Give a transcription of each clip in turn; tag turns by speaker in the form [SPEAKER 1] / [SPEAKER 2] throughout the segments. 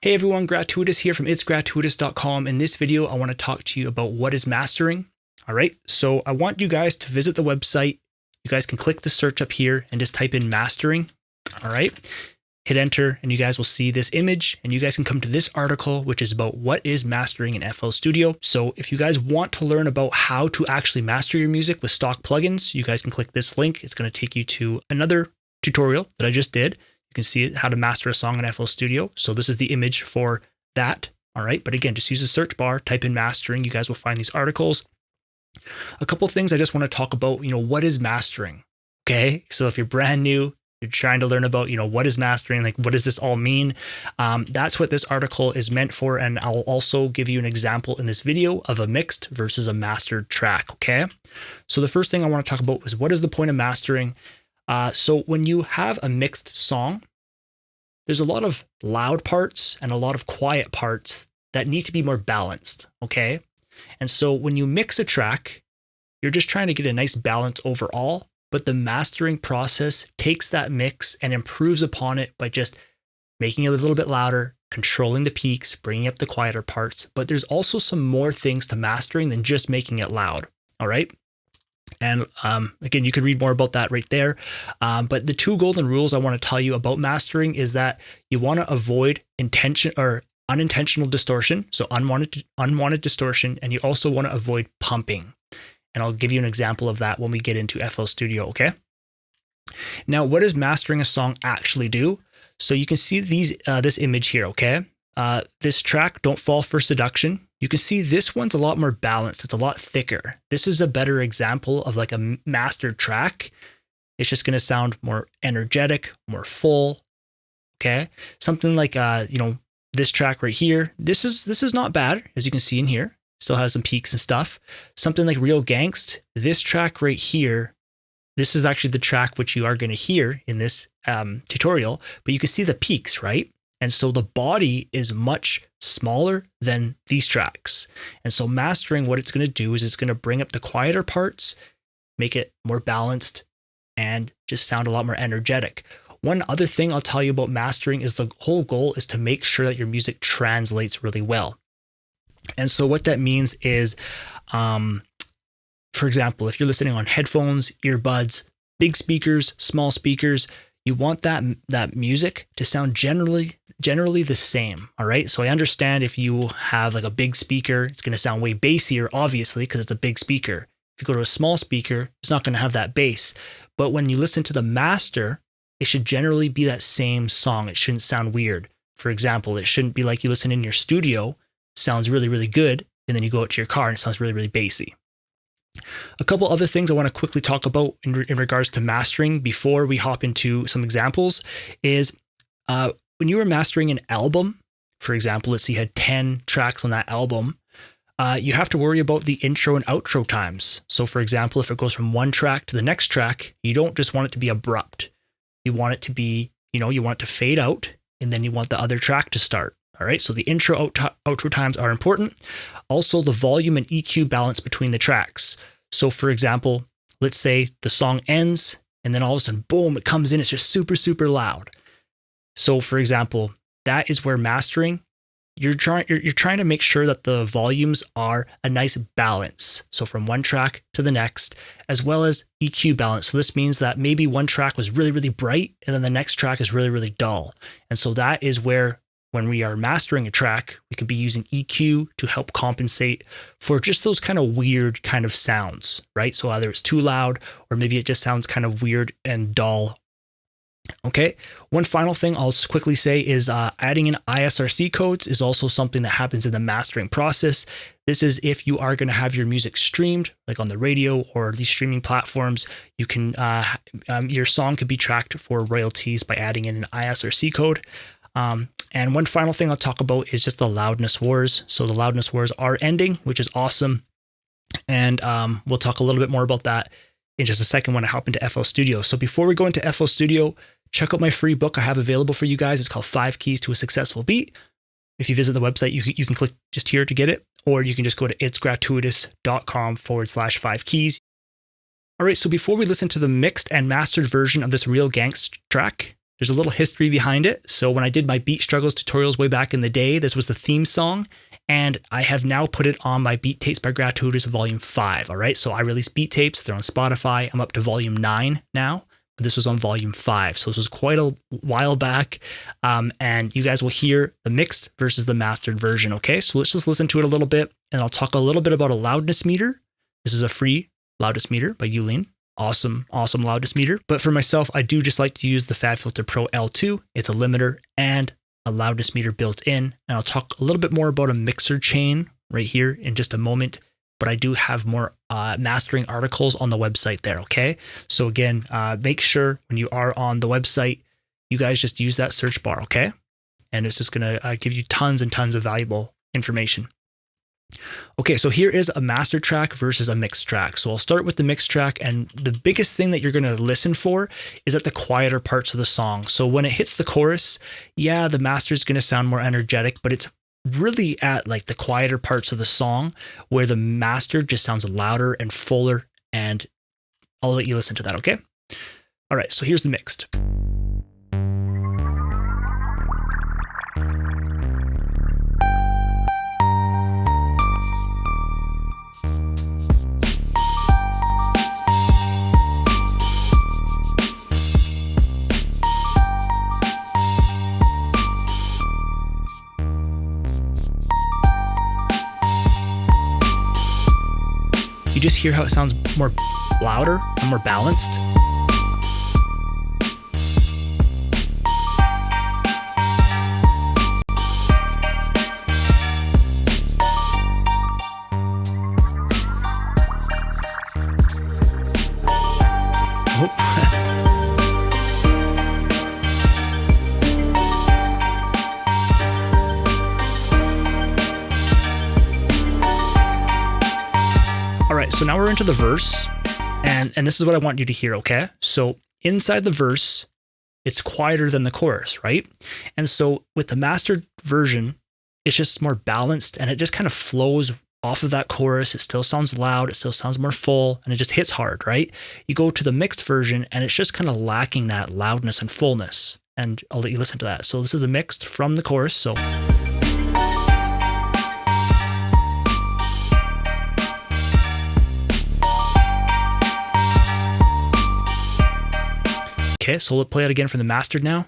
[SPEAKER 1] Hey everyone, GratuiTous here from itsgratuitous.com. In this video, I want to talk to you about what is mastering. All right, so I want you guys to visit the website. You guys can click the search up here and just type in mastering. All right, hit enter and you guys will see this image and you guys can come to this article, which is about what is mastering in FL Studio. So if you guys want to learn about how to actually master your music with stock plugins, you guys can click this link. It's going to take you to another tutorial that I just did. You can see how to master a song in FL Studio. So this is the image for that. All right. But again, just use the search bar, type in mastering. You guys will find these articles. A couple of things I just want to talk about, what is mastering? Okay. So if you're brand new, you're trying to learn about, what is mastering? Like, what does this all mean? That's what this article is meant for. And I'll also give you an example in this video of a mixed versus a mastered track. Okay. So the first thing I want to talk about is what is the point of mastering? So when you have a mixed song, there's a lot of loud parts and a lot of quiet parts that need to be more balanced, okay? And so when you mix a track, you're just trying to get a nice balance overall, but the mastering process takes that mix and improves upon it by just making it a little bit louder, controlling the peaks, bringing up the quieter parts. But there's also some more things to mastering than just making it loud, all right? And again, you can read more about that right there. But the two golden rules I want to tell you about mastering is that you want to avoid unintentional distortion, so unwanted distortion, and you also want to avoid pumping. And I'll give you an example of that when we get into FL Studio, okay? Now, what does mastering a song actually do? So you can see this image here, okay? This track, Don't Fall for Seduction. You can see this one's a lot more balanced. It's a lot thicker. This is a better example of like a mastered track. It's just going to sound more energetic, more full. Okay. Something like, this track right here. This is not bad, as you can see in here. Still has some peaks and stuff. Something like Real Gangst. This track right here. This is actually the track which you are going to hear in this tutorial, but you can see the peaks, right? And so the body is much smaller than these tracks. And so mastering, what it's going to do is it's going to bring up the quieter parts, make it more balanced, and just sound a lot more energetic. One other thing I'll tell you about mastering is the whole goal is to make sure that your music translates really well. And so what that means is, for example, if you're listening on headphones, earbuds, big speakers, small speakers, you want that music to sound generally the same, all right? So I understand if you have like a big speaker, it's going to sound way bassier, obviously, because it's a big speaker. If you go to a small speaker, it's not going to have that bass. But when you listen to the master, it should generally be that same song. It shouldn't sound weird. For example, it shouldn't be like you listen in your studio, sounds really, really good, and then you go out to your car and it sounds really, really bassy. A couple other things I want to quickly talk about in regards to mastering before we hop into some examples is when you were mastering an album, for example, let's say you had 10 tracks on that album, you have to worry about the intro and outro times. So for example, if it goes from one track to the next track, you don't just want it to be abrupt. You want it to be, you want it to fade out and then you want the other track to start. All right, so the intro outro times are important. Also, the volume and EQ balance between the tracks. So for example, let's say the song ends and then all of a sudden, boom, it comes in. It's just super, super loud. So for example, that is where mastering, you're trying to make sure that the volumes are a nice balance. So from one track to the next, as well as EQ balance. So this means that maybe one track was really, really bright and then the next track is really, really dull. And so that is where when we are mastering a track, we could be using EQ to help compensate for just those kind of weird kind of sounds, right? So either it's too loud or maybe it just sounds kind of weird and dull. Okay. One final thing I'll just quickly say is adding in ISRC codes is also something that happens in the mastering process. This is if you are going to have your music streamed, like on the radio or these streaming platforms, you can your song could be tracked for royalties by adding in an ISRC code. And one final thing I'll talk about is just the loudness wars. So the loudness wars are ending, which is awesome. And we'll talk a little bit more about that in just a second when I hop into FL Studio. So before we go into FL Studio, check out my free book I have available for you guys. It's called 5 Keys to a Successful Beat. If you visit the website, you can click just here to get it, or you can just go to itsgratuitous.com/5 keys. All right, so before we listen to the mixed and mastered version of this Real Gangst track, there's a little history behind it. So when I did my beat struggles tutorials way back in the day, this was the theme song. And I have now put it on my Beat Tapes by GratuiTous volume 5. All right. So I released beat tapes. They're on Spotify. I'm up to volume 9 now. But this was on volume 5. So this was quite a while back. And you guys will hear the mixed versus the mastered version. Okay. So let's just listen to it a little bit. And I'll talk a little bit about a loudness meter. This is a free loudness meter by Youlean. Awesome loudness meter. But for myself, I do just like to use the FabFilter Pro-L 2. It's a limiter and a loudness meter built in. And I'll talk a little bit more about a mixer chain right here in just a moment. But I do have more mastering articles on the website there, okay? So again, make sure when you are on the website, you guys just use that search bar, okay? And it's just gonna give you tons and tons of valuable information. Okay, so here is a master track versus a mixed track. So I'll start with the mixed track, and the biggest thing that you're gonna listen for is at the quieter parts of the song. So when it hits the chorus, yeah, the master is gonna sound more energetic, but it's really at like the quieter parts of the song where the master just sounds louder and fuller, and I'll let you listen to that, okay? All right, so here's the mixed. You just hear how it sounds more louder and more balanced. All right, so now we're into the verse, and this is what I want you to hear, okay? So inside the verse, it's quieter than the chorus, right? And so with the mastered version, it's just more balanced, and it just kind of flows off of that chorus. It still sounds loud, it still sounds more full, and it just hits hard, right? You go to the mixed version, and it's just kind of lacking that loudness and fullness, and I'll let you listen to that. So this is the mixed from the chorus, so... Okay, so we'll play it again from the mastered now.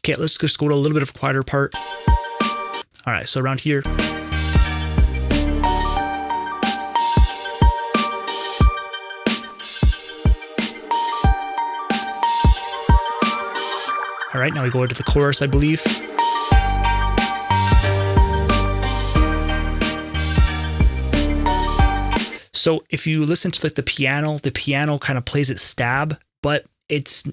[SPEAKER 1] Okay, let's just go to a little bit of a quieter part. All right, so around here. All right, now we go into the chorus, I believe. So if you listen to like the piano kind of plays its stab, but it's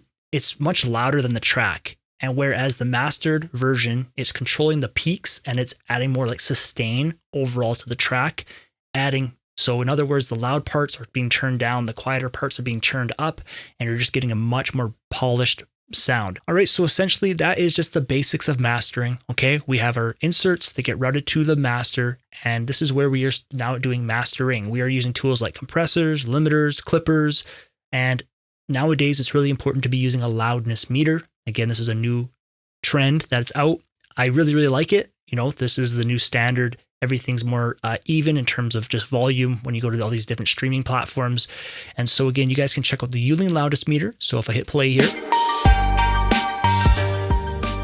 [SPEAKER 1] much louder than the track. And whereas the mastered version, it's controlling the peaks and it's adding more like sustain overall to the track, so in other words, the loud parts are being turned down, the quieter parts are being turned up, and you're just getting a much more polished sound. All right, so essentially that is just the basics of mastering, okay? We have our inserts that get routed to the master, and this is where we are now doing mastering. We are using tools like compressors, limiters, clippers, and nowadays it's really important to be using a loudness meter. Again, this is a new trend that's out. I really, really like it. You know, this is the new standard. Everything's more even in terms of just volume when you go to all these different streaming platforms. And so again, you guys can check out the Youlean Loudness meter. So if I hit play here,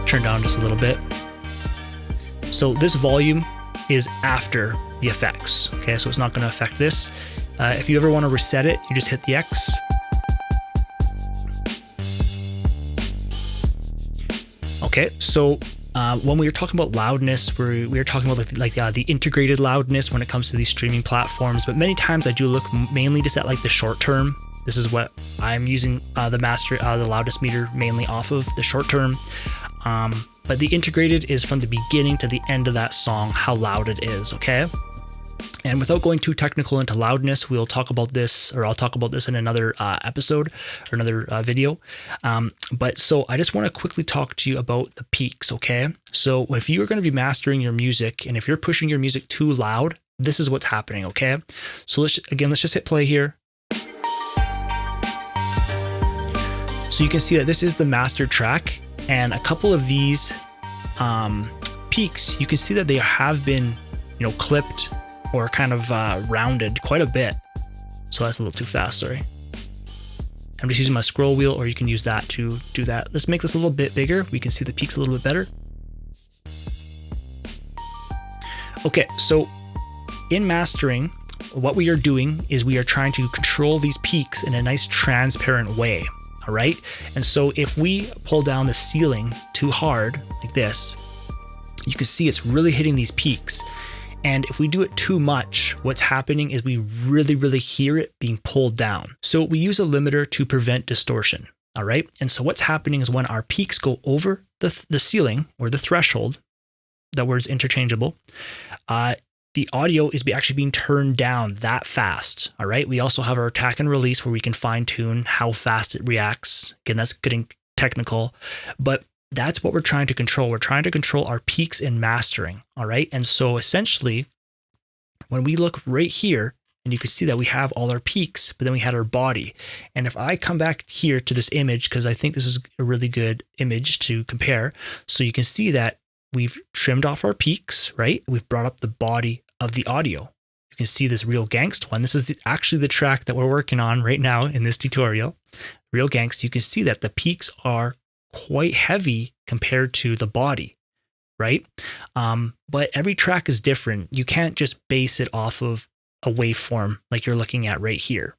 [SPEAKER 1] turn down just a little bit. So this volume is after the effects. Okay, so it's not going to affect this. If you ever want to reset it, you just hit the X. Okay, so when we were talking about loudness, we were talking about the integrated loudness when it comes to these streaming platforms. But many times I do look mainly just at like the short term. This is what I'm using the loudness meter mainly off of, the short term. But the integrated is from the beginning to the end of that song, how loud it is, okay? And without going too technical into loudness, we'll talk about this, or I'll talk about this in another episode or another video. But so I just want to quickly talk to you about the peaks, okay? So if you're going to be mastering your music, and if you're pushing your music too loud, this is what's happening, okay? So let's just hit play here. So you can see that this is the master track, and a couple of these peaks, you can see that they have been, clipped or kind of rounded quite a bit. So that's a little too fast, sorry. I'm just using my scroll wheel, or you can use that to do that. Let's make this a little bit bigger. We can see the peaks a little bit better. Okay, so in mastering, what we are doing is we are trying to control these peaks in a nice transparent way, all right? And so if we pull down the ceiling too hard, like this, you can see it's really hitting these peaks. And if we do it too much, what's happening is we really, really hear it being pulled down. So we use a limiter to prevent distortion, all right? And so what's happening is when our peaks go over the ceiling or the threshold, that word's interchangeable, the audio is actually being turned down that fast, all right? We also have our attack and release where we can fine tune how fast it reacts. Again, that's getting technical, but that's what we're trying to control. We're trying to control our peaks in mastering, all right? And so essentially, when we look right here, and you can see that we have all our peaks, but then we had our body. And if I come back here to this image, because I think this is a really good image to compare, so you can see that we've trimmed off our peaks, right? We've brought up the body of the audio. You can see this Real Gangsta one. This is actually the track that we're working on right now in this tutorial. Real Gangsta, you can see that the peaks are quite heavy compared to the body, right? But every track is different. You can't just base it off of a waveform like you're looking at right here.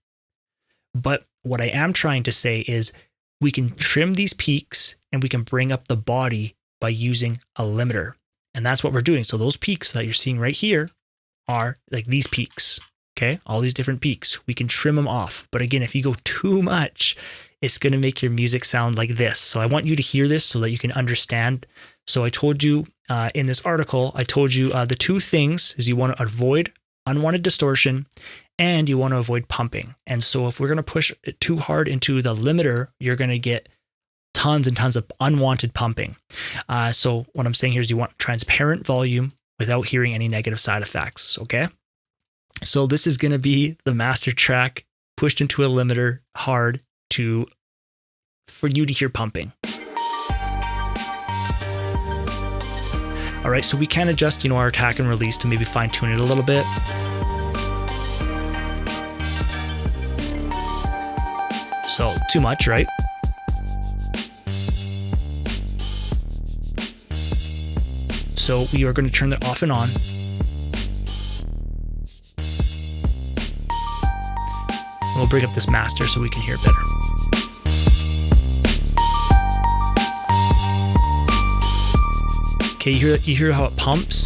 [SPEAKER 1] But what I am trying to say is we can trim these peaks and we can bring up the body by using a limiter. And that's what we're doing. So those peaks that you're seeing right here are like these peaks, okay? All these different peaks. We can trim them off. But again, if you go too much, it's going to make your music sound like this. So I want you to hear this so that you can understand. So I told you in this article, I told you the two things is you want to avoid unwanted distortion and you want to avoid pumping. And so if we're going to push it too hard into the limiter, you're going to get tons and tons of unwanted pumping. So what I'm saying here is you want transparent volume without hearing any negative side effects, okay? So this is going to be the master track pushed into a limiter hard for you to hear pumping. All right, so we can adjust, our attack and release to maybe fine tune it a little bit. So too much, right? So we are going to turn that off and on. And we'll bring up this master so we can hear it better. Okay, you hear how it pumps?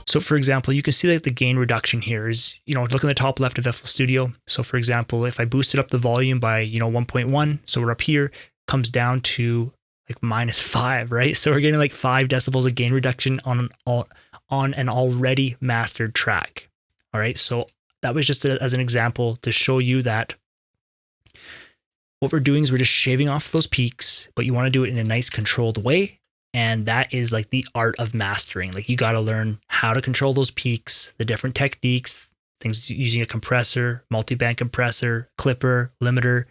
[SPEAKER 1] So for example, you can see that the gain reduction here is, look in the top left of FL Studio. So for example, if I boosted up the volume by, 1.1, so we're up here, comes down to like -5, right? So we're getting like 5 decibels of gain reduction on an already mastered track. All right, so that was just as an example to show you that what we're doing is we're just shaving off those peaks, but you want to do it in a nice controlled way. And that is like the art of mastering. Like you got to learn how to control those peaks, the different techniques, things using a compressor, multi-band compressor, clipper, limiter.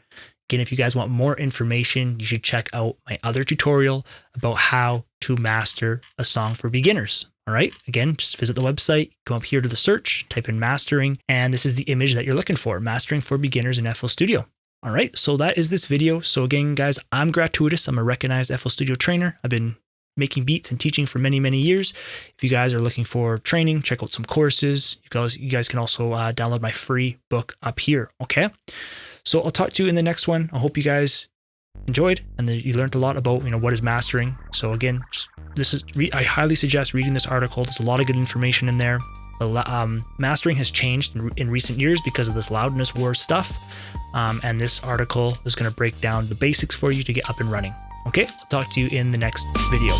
[SPEAKER 1] Again, if you guys want more information, you should check out my other tutorial about how to master a song for beginners. All right, again, just visit the website, go up here to the search, type in mastering, and this is the image that you're looking for, mastering for beginners in FL Studio. All right, so that is this video. So again, guys, I'm GratuiTous. I'm a recognized FL Studio trainer. I've been making beats and teaching for many, many years. If you guys are looking for training, check out some courses. You guys can also download my free book up here, okay? So I'll talk to you in the next one. I hope you guys enjoyed and that you learned a lot about, what is mastering. So again, I highly suggest reading this article. There's a lot of good information in there. Mastering has changed in recent years because of this loudness war stuff. And this article is going to break down the basics for you to get up and running. Okay, I'll talk to you in the next video.